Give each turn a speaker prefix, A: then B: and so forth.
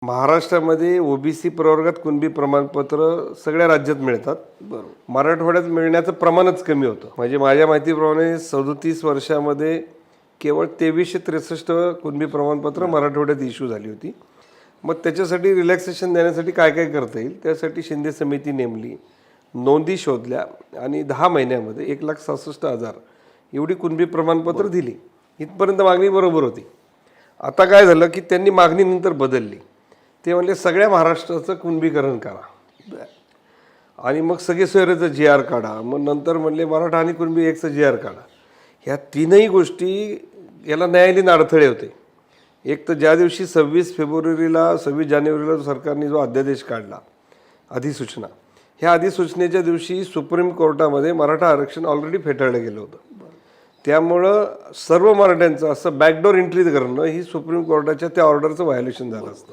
A: महाराष्ट्रामध्ये ओबीसी प्रवर्गात कुणबी प्रमाणपत्र सगळ्या राज्यात मिळतात.
B: बरोबर.
A: मराठवाड्यात मिळण्याचं प्रमाणच कमी होतं. म्हणजे माझ्या माहितीप्रमाणे 37 वर्षामध्ये केवळ 2363 कुणबी प्रमाणपत्र मराठवाड्यात इश्यू झाली होती. मग त्याच्यासाठी रिलॅक्सेशन देण्यासाठी काय काय करता येईल त्यासाठी शिंदे समिती नेमली, नोंदी शोधल्या आणि 10 महिन्यामध्ये 1,66,000 एवढी कुणबी प्रमाणपत्र दिली. इथपर्यंत मागणी बरोबर होती. आता काय झालं की त्यांनी मागणीनंतर बदलली. ते म्हणले सगळ्या महाराष्ट्राचं कुणबीकरण करा आणि मग सगळे सोयरेचं GR काढा. मग नंतर म्हणले मराठा आणि कुणबी एकचं GR काढा. ह्या तीनही गोष्टी याला न्यायालयीन अडथळे होते. एक तर ज्या दिवशी 26 जानेवारीला सरकारने जो अध्यादेश काढला, अधिसूचना, ह्या अधिसूचनेच्या दिवशी सुप्रीम कोर्टामध्ये मराठा आरक्षण ऑलरेडी फेटाळलं गेलं होतं. त्यामुळं सर्व मराठ्यांचं असं बॅकडोर एंट्री करणं ही सुप्रीम कोर्टाच्या त्या ऑर्डरचं व्हायोलेशन झालं असतं.